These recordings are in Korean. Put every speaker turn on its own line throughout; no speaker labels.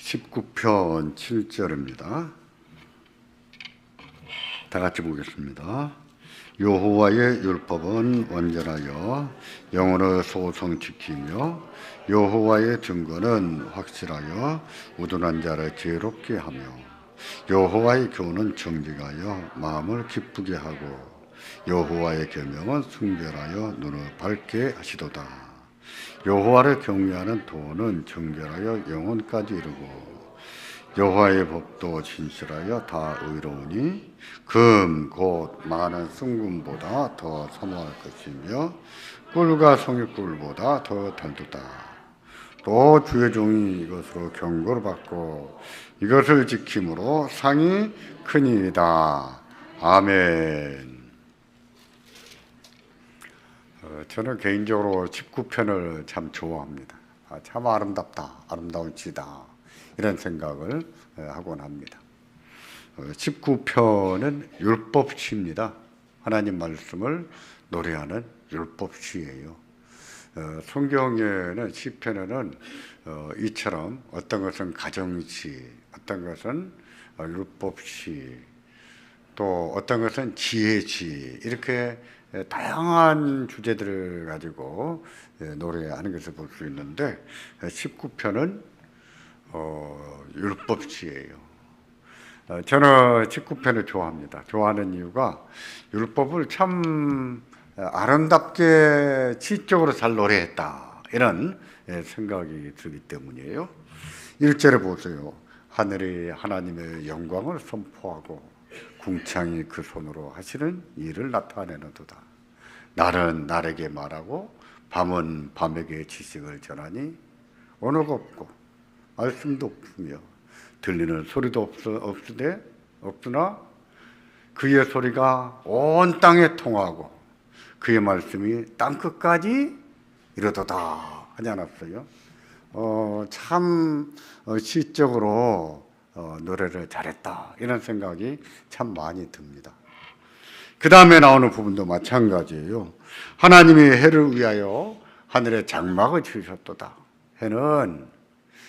19편 7절입니다. 다 같이 보겠습니다. 여호와의 율법은 온전하여 영혼의 소성 지키며 여호와의 증거는 확실하여 우둔한 자를 지혜롭게 하며 여호와의 교훈은 정직하여 마음을 기쁘게 하고 여호와의 계명은 순결하여 눈을 밝게 하시도다. 여호와를 경외하는 도는 정결하여 영혼까지 이르고 여호와의 법도 진실하여 다 의로우니 금 곧 많은 순금보다 더 사모할 것이며 꿀과 송이꿀보다 더 달도다. 또 주의 종이 이것으로 경고를 받고 이것을 지킴으로 상이 크니이다. 아멘. 저는 개인적으로 19편을 참 좋아합니다. 참 아름답다, 아름다운 시다, 이런 생각을 하곤 합니다. 19편은 율법시입니다. 하나님 말씀을 노래하는 율법시예요. 성경에는 시편에는 이처럼 어떤 것은 가정시, 어떤 것은 율법시, 또 어떤 것은 지혜시, 이렇게 다양한 주제들을 가지고 노래하는 것을 볼 수 있는데 19편은 율법시예요. 저는 19편을 좋아합니다. 좋아하는 이유가 율법을 참 아름답게 시적으로 잘 노래했다, 이런 생각이 들기 때문이에요. 1절에 보세요. 하늘이 하나님의 영광을 선포하고 궁창이 그 손으로 하시는 일을 나타내는도다. 날은 날에게 말하고 밤은 밤에게 지식을 전하니 언어가 없고 말씀도 없으며 들리는 소리도 없으나 그의 소리가 온 땅에 통하고 그의 말씀이 땅끝까지 이르도다 하지 않았어요? 참 시적으로 노래를 잘했다, 이런 생각이 참 많이 듭니다. 그 다음에 나오는 부분도 마찬가지예요. 하나님이 해를 위하여 하늘에 장막을 치우셨도다. 해는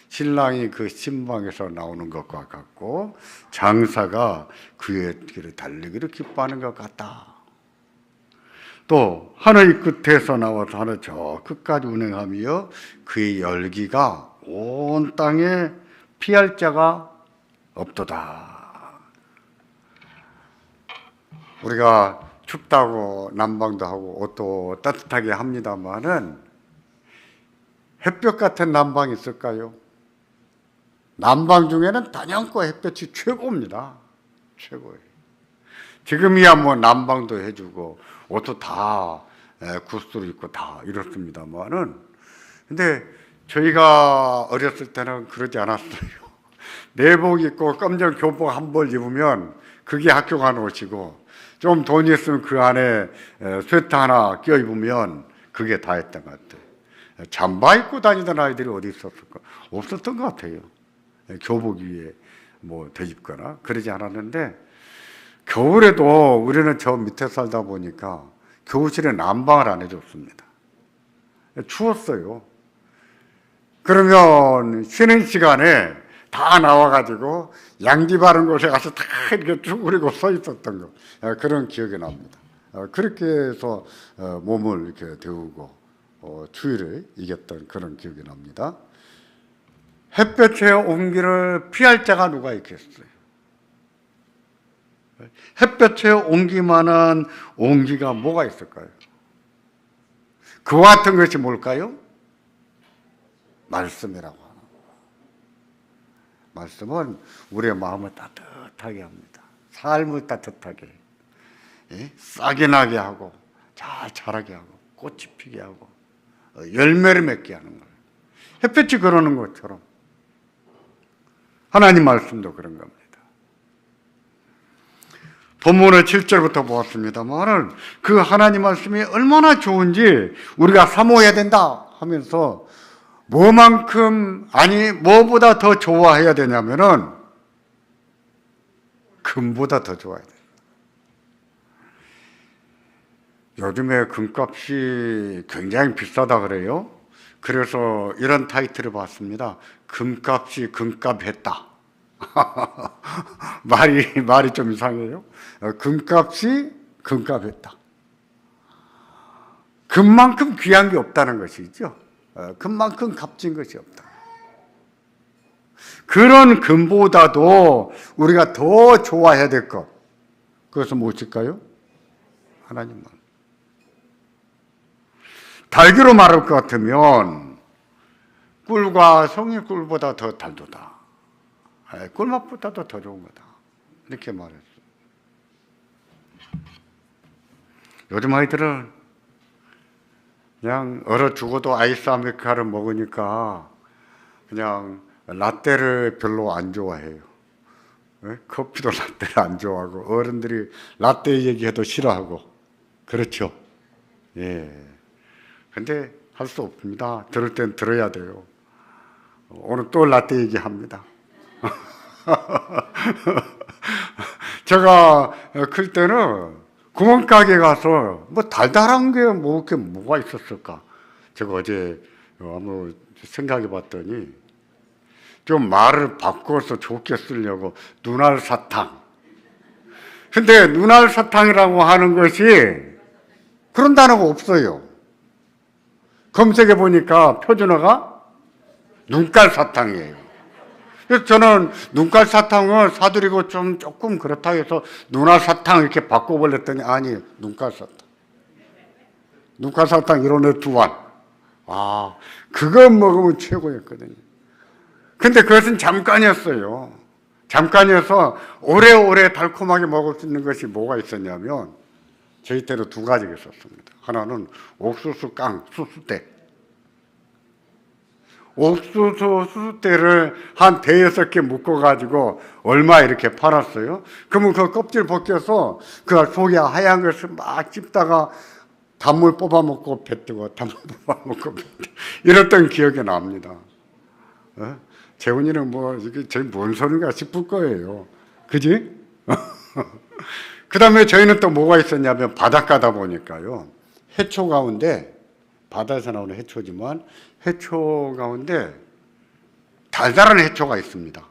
신랑이 그 신방에서 나오는 것과 같고 장사가 그의 길을 달리기를 기뻐하는 것 같다. 또 하늘 끝에서 나와서 하늘 저 끝까지 운행하며 그의 열기가 온 땅에 피할 자가 없도다. 우리가 춥다고 난방도 하고 옷도 따뜻하게 합니다만은 햇볕 같은 난방이 있을까요? 난방 중에는 단연코 햇볕이 최고입니다. 최고예요. 지금이야 뭐 난방도 해주고 옷도 다 구스로 입고 다 이렇습니다만은, 근데 저희가 어렸을 때는 그러지 않았어요. 내복 입고 검정 교복 한 벌 입으면 그게 학교 가는 옷이고, 좀 돈이 있으면 그 안에 스웨터 하나 껴 입으면 그게 다 했던 것 같아요. 잠바 입고 다니던 아이들이 어디 있었을까? 없었던 것 같아요. 교복 위에 뭐 대입거나 그러지 않았는데, 겨울에도 우리는 저 밑에 살다 보니까 교실에 난방을 안 해줬습니다. 추웠어요. 그러면 쉬는 시간에 다 나와가지고 양지 바른 곳에 가서 다 이렇게 쭈그리고 서 있었던 거, 그런 기억이 납니다. 그렇게 해서 몸을 이렇게 데우고 추위를 이겼던 그런 기억이 납니다. 햇볕의 온기를 피할 자가 누가 있겠어요? 햇볕에 온기만한 온기가 뭐가 있을까요? 그와 같은 것이 뭘까요? 말씀이라고 하는 거예요. 말씀은 우리의 마음을 따뜻하게 합니다. 삶을 따뜻하게, 싹이 나게 하고 잘 자라게 하고 꽃이 피게 하고 열매를 맺게 하는 거예요. 햇볕이 그러는 것처럼 하나님 말씀도 그런 겁니다. 본문을 7절부터 보았습니다만 그 하나님 말씀이 얼마나 좋은지 우리가 사모해야 된다 하면서 뭐만큼, 아니 뭐보다 더 좋아해야 되냐면은 금보다 더 좋아야 돼요. 요즘에 금값이 굉장히 비싸다 그래요. 그래서 이런 타이틀을 봤습니다. 금값이 금값했다. 말이 좀 이상해요. 금값이 금값했다. 금만큼 귀한 게 없다는 것이죠. 금만큼 값진 것이 없다. 그런 금보다도 우리가 더 좋아해야 될 것, 그것은 무엇일까요? 하나님만. 달기로 말할 것 같으면 꿀과 송이꿀보다 더 달도다. 꿀맛보다도 더 좋은 거다. 이렇게 말했어요. 요즘 아이들은 그냥 얼어 죽어도 아이스 아메리카노를 먹으니까 그냥 라떼를 별로 안 좋아해요. 커피도 라떼를 안 좋아하고, 어른들이 라떼 얘기해도 싫어하고, 그렇죠. 예. 근데 할 수 없습니다. 들을 땐 들어야 돼요. 오늘 또 라떼 얘기합니다. 제가 클 때는 구멍가게 가서 뭐 달달한 게 뭐가 있었을까? 제가 어제 한번 생각해 봤더니 좀 말을 바꿔서 좋게 쓰려고 눈알 사탕. 근데 눈알 사탕이라고 하는 것이 그런 단어가 없어요. 검색해 보니까 표준어가 눈깔 사탕이에요. 그래서 저는 눈깔 사탕을 사드리고 조금 그렇다 해서 눈알 사탕 이렇게 바꿔버렸더니 아니, 눈깔 사탕. 눈깔 사탕 이론의 두알. 아, 그거 먹으면 최고였거든요. 근데 그것은 잠깐이었어요. 잠깐이어서 오래오래 달콤하게 먹을 수 있는 것이 뭐가 있었냐면 저희 때는 두 가지가 있었습니다. 하나는 옥수수 깡, 수수대. 옥수수 수수대를 한 대여섯 개 묶어가지고 얼마 이렇게 팔았어요. 그러면 그 껍질 벗겨서 그 속에 하얀 것을 막 찝다가 단물 뽑아 먹고 뱉고 단물 뽑아 먹고 뱉고 이랬던 기억이 납니다. 재훈이는 뭐 이게 제일 뭔 소리인가 싶을 거예요. 그지? 그 다음에 저희는 또 뭐가 있었냐면 바닷가다 보니까요. 해초 가운데, 바다에서 나오는 해초지만 해초 가운데 달달한 해초가 있습니다.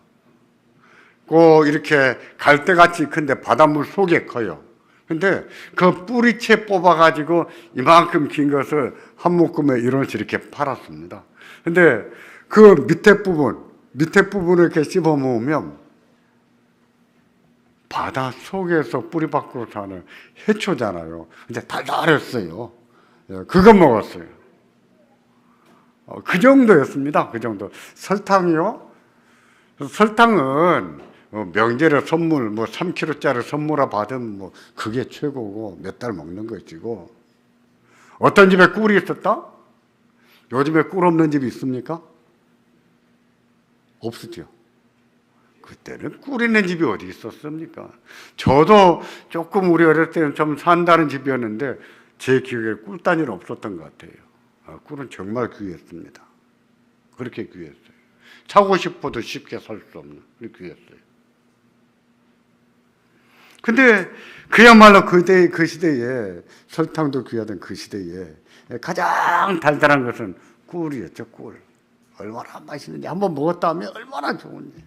꼭 이렇게 갈대같이 큰데 바닷물 속에 커요. 근데 그 뿌리채 뽑아가지고 이만큼 긴 것을 한 묶음에 이런 식으로 이렇게 팔았습니다. 근데 그 밑에 부분을 이렇게 씹어 먹으면 바다 속에서 뿌리 밖으로 사는 해초잖아요. 근데 달달했어요. 그거 먹었어요. 그 정도였습니다. 그 정도. 설탕이요? 설탕은 명절에 선물, 뭐 3kg짜리 선물을 받으면 뭐 그게 최고고 몇 달 먹는 것이고. 어떤 집에 꿀이 있었다? 요즘에 꿀 없는 집이 있습니까? 없었죠. 그때는 꿀 있는 집이 어디 있었습니까? 저도 조금 우리 어릴 때는 좀 산다는 집이었는데 제 기억에 꿀단위는 없었던 것 같아요. 꿀은 정말 귀했습니다. 그렇게 귀했어요. 사고 싶어도 쉽게 살 수 없는, 그렇게 귀했어요. 근데 그야말로 그 시대에, 설탕도 귀하던 그 시대에 가장 달달한 것은 꿀이었죠. 꿀. 얼마나 맛있는지, 한번 먹었다 하면 얼마나 좋은지.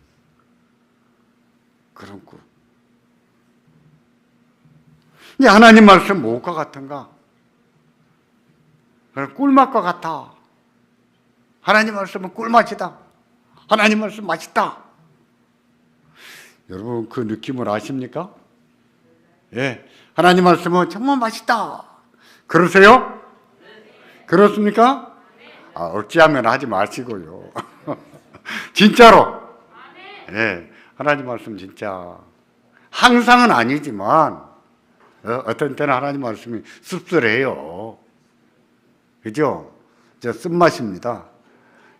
그런 꿀. 이 하나님 말씀 무엇과 같은가? 꿀맛과 같아. 하나님 말씀은 꿀맛이다. 하나님 말씀 맛있다. 여러분 그 느낌을 아십니까? 예, 하나님 말씀은 정말 맛있다. 그러세요? 그렇습니까? 어찌하면 하지 마시고요. 진짜로. 예, 하나님 말씀 진짜 항상은 아니지만 어떤 때는 하나님 말씀이 씁쓸해요. 그죠? 쓴맛입니다.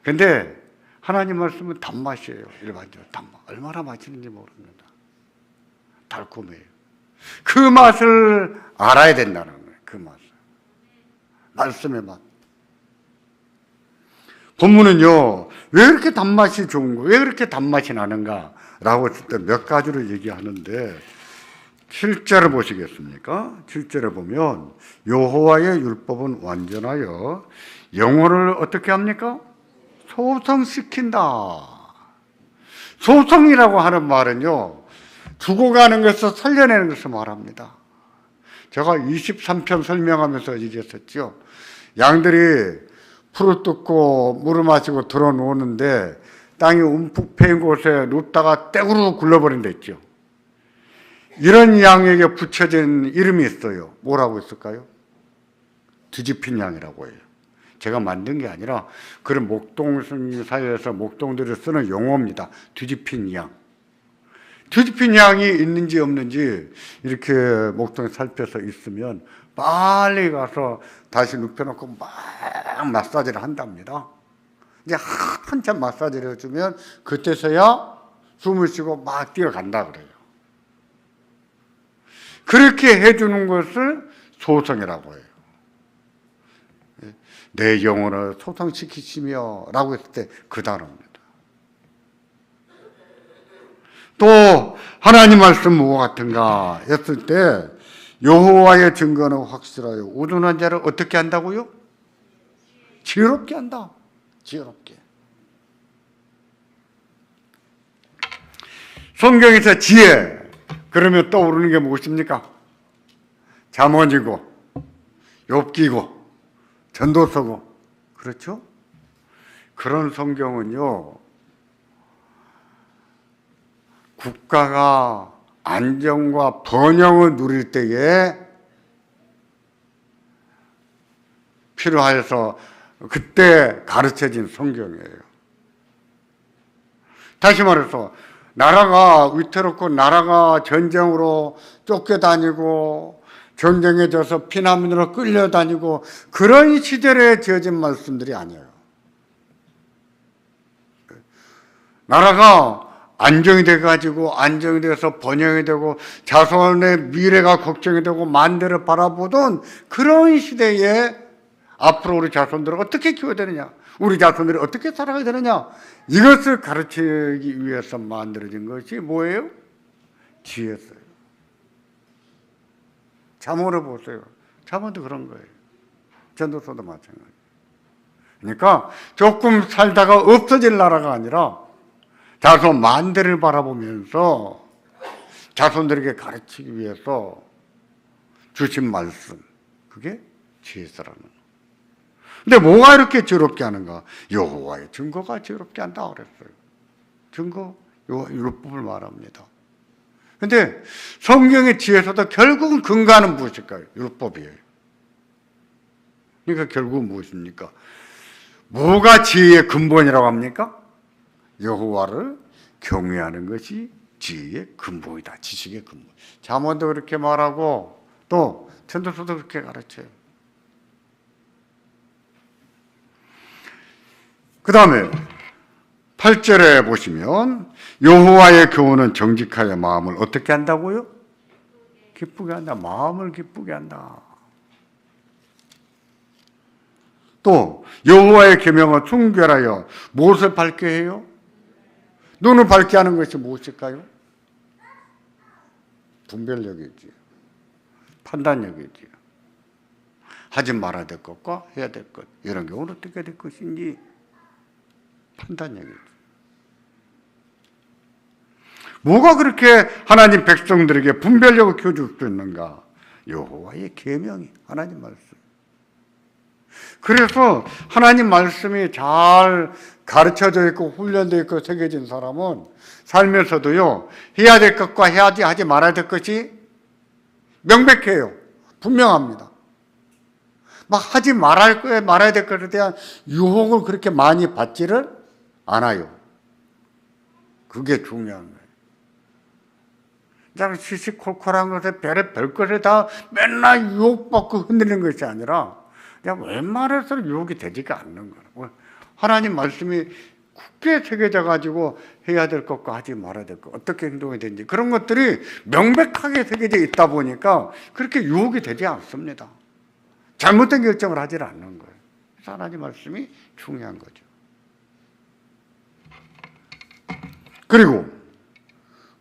근데 하나님 말씀은 단맛이에요. 일반적으로 단맛. 얼마나 맛있는지 모릅니다. 달콤해요. 그 맛을 알아야 된다는 거예요. 그 맛을. 말씀의 맛. 본문은요, 왜 이렇게 단맛이 좋은 거, 왜 그렇게 단맛이 나는가? 라고 했을 때 몇 가지를 얘기하는데, 7절을 보시겠습니까? 7절에 보면, 여호와의 율법은 완전하여 영혼을 어떻게 합니까? 소성시킨다. 소성이라고 하는 말은요, 죽어가는 것을 살려내는 것을 말합니다. 제가 23편 설명하면서 얘기했었죠. 양들이 풀을 뜯고 물을 마시고 들어놓는데 땅이 움푹 패인 곳에 눕다가 떼구르 굴러버린다 했죠. 이런 양에게 붙여진 이름이 있어요. 뭐라고 했을까요? 뒤집힌 양이라고 해요. 제가 만든 게 아니라 그런 목동 사회에서 목동들이 쓰는 용어입니다. 뒤집힌 양. 뒤집힌 양이 있는지 없는지 이렇게 목동에 살펴서 있으면 빨리 가서 다시 눕혀놓고 막 마사지를 한답니다. 이제 한참 마사지를 해주면 그때서야 숨을 쉬고 막 뛰어간다 그래요. 그렇게 해주는 것을 소성이라고 해요. 내 영혼을 소성시키시며 라고 했을 때 그 단어입니다. 또 하나님 말씀 무엇 같은가 했을 때 여호와의 증거는 확실하여 우둔한 자를 어떻게 한다고요? 지혜롭게 한다. 지혜롭게. 성경에서 지혜 그러면 떠오르는 게 무엇입니까? 잠언이고 욥기고 전도서고 그렇죠? 그런 성경은요 국가가 안정과 번영을 누릴 때에 필요하여서 그때 가르쳐진 성경이에요. 다시 말해서 나라가 위태롭고 나라가 전쟁으로 쫓겨다니고 전쟁에 져서 피난민으로 끌려다니고 그런 시절에 지어진 말씀들이 아니에요. 나라가 안정이 돼가지고 안정이 돼서 번영이 되고 자손의 미래가 걱정이 되고 만대를 바라보던 그런 시대에 앞으로 우리 자손들을 어떻게 키워야 되느냐, 우리 자손들이 어떻게 살아가야 되느냐, 이것을 가르치기 위해서 만들어진 것이 뭐예요? 지혜였어요. 잠언을 보세요. 잠언도 그런 거예요. 전도서도 마찬가지. 그러니까 조금 살다가 없어질 나라가 아니라 자손 만대를 바라보면서 자손들에게 가르치기 위해서 주신 말씀, 그게 지혜서라는 거예요. 근데 뭐가 이렇게 지혜롭게 하는가? 여호와의 증거가 지혜롭게 한다 그랬어요. 증거, 율법을 말합니다. 근데 성경의 지혜서도 결국은 근거하는 무엇일까요? 율법이에요. 그러니까 결국은 무엇입니까? 뭐가 지혜의 근본이라고 합니까? 여호와를 경외하는 것이 지혜의 근본이다. 지식의 근본. 잠언도 그렇게 말하고 또 전도서도 그렇게 가르쳐요. 그 다음에 8절에 보시면 여호와의 교훈은 정직하여 마음을 어떻게 한다고요? 기쁘게 한다. 마음을 기쁘게 한다. 또 여호와의 계명은 순결하여 무엇을 밝게 해요? 눈을 밝게 하는 것이 무엇일까요? 분별력이지요. 판단력이지요. 하지 말아야 될 것과 해야 될 것, 이런 경우는 어떻게 될 것인지 판단력이죠. 뭐가 그렇게 하나님 백성들에게 분별력을 키워줄 수 있는가? 여호와의 계명이, 하나님 말씀. 그래서 하나님 말씀이 잘 가르쳐져 있고 훈련되어 있고 새겨진 사람은 살면서도요, 해야 될 것과 하지 말아야 될 것이 명백해요. 분명합니다. 막 하지 말아야 될 것에 대한 유혹을 그렇게 많이 받지를 않아요. 그게 중요한 거예요. 그냥 시시콜콜한 것에 별것에 다 맨날 유혹받고 흔들리는 것이 아니라 그냥 웬만해서 유혹이 되지가 않는 거예요. 하나님 말씀이 굳게 새겨져 가지고 해야 될 것과 하지 말아야 될 것, 어떻게 행동해야 되는지 그런 것들이 명백하게 새겨져 있다 보니까 그렇게 유혹이 되지 않습니다. 잘못된 결정을 하지 않는 거예요. 그래서 하나님 말씀이 중요한 거죠. 그리고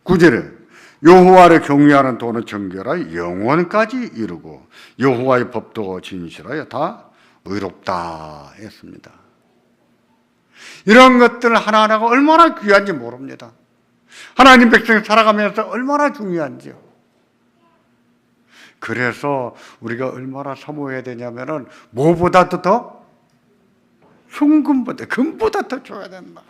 9절에 여호와를 경외하는 도는 정결하여 영원까지 이루고 여호와의 법도 진실하여 다 의롭다 했습니다. 이런 것들 하나하나가 얼마나 귀한지 모릅니다. 하나님 백성이 살아가면서 얼마나 중요한지요. 그래서 우리가 얼마나 사모해야 되냐면은 뭐보다도 더 순금보다 금보다 더 줘야 된다.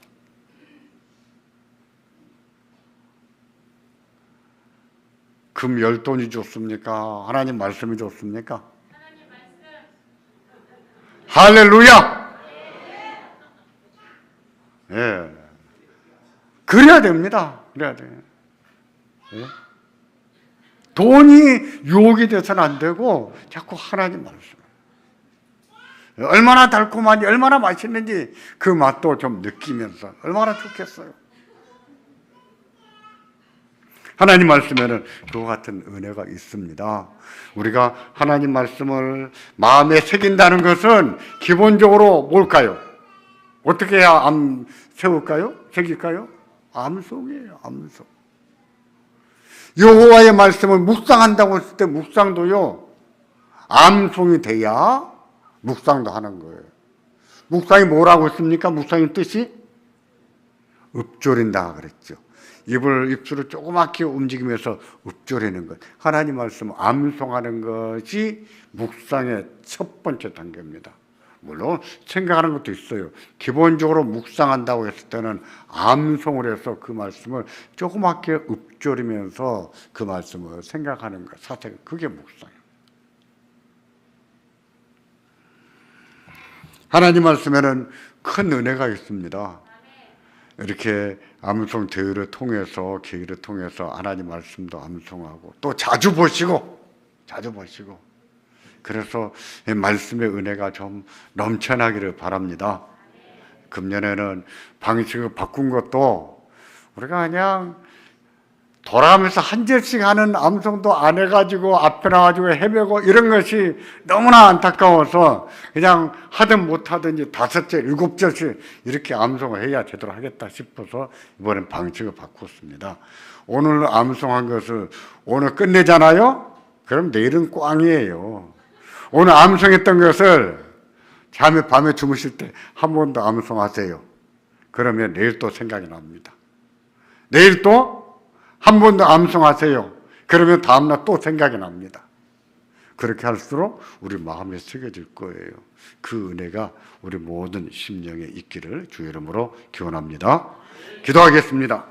금 10돈이 좋습니까? 하나님 말씀이 좋습니까? 할렐루야! 예. 그래야 됩니다. 그래야 돼요. 예? 돈이 유혹이 돼서는 안 되고 자꾸 하나님 말씀. 얼마나 달콤한지 얼마나 맛있는지 그 맛도 좀 느끼면서 얼마나 좋겠어요. 하나님 말씀에는 그와 같은 은혜가 있습니다. 우리가 하나님 말씀을 마음에 새긴다는 것은 기본적으로 뭘까요? 어떻게 해야 암 세울까요? 새길까요? 암송이에요. 암송. 여호와의 말씀을 묵상한다고 했을 때 묵상도요, 암송이 돼야 묵상도 하는 거예요. 묵상이 뭐라고 했습니까? 묵상의 뜻이 읊조린다 그랬죠. 입술을 조그맣게 움직이면서 읊조리는 것. 하나님 말씀 암송하는 것이 묵상의 첫 번째 단계입니다. 물론 생각하는 것도 있어요. 기본적으로 묵상한다고 했을 때는 암송을 해서 그 말씀을 조그맣게 읊조리면서 그 말씀을 생각하는 것, 사실 그게 묵상이에요. 하나님 말씀에는 큰 은혜가 있습니다. 이렇게 암송 대회를 통해서, 계기를 통해서 하나님 말씀도 암송하고 또 자주 보시고 그래서 이 말씀의 은혜가 좀 넘쳐나기를 바랍니다. 금년에는 방식을 바꾼 것도 우리가 그냥 돌아가면서 한 절씩 하는 암송도 안 해가지고 앞에 나와가지고 헤매고 이런 것이 너무나 안타까워서 그냥 하든 못하든지 5절, 7절씩 이렇게 암송을 해야 제대로 하겠다 싶어서 이번엔 방식을 바꿨습니다. 오늘 암송한 것을 오늘 끝내잖아요? 그럼 내일은 꽝이에요. 오늘 암송했던 것을 밤에 주무실 때 한 번 더 암송하세요. 그러면 내일 또 생각이 납니다. 내일 또 한 번 더 암송하세요. 그러면 다음날 또 생각이 납니다. 그렇게 할수록 우리 마음에 새겨질 거예요. 그 은혜가 우리 모든 심령에 있기를 주의 이름으로 기원합니다. 기도하겠습니다.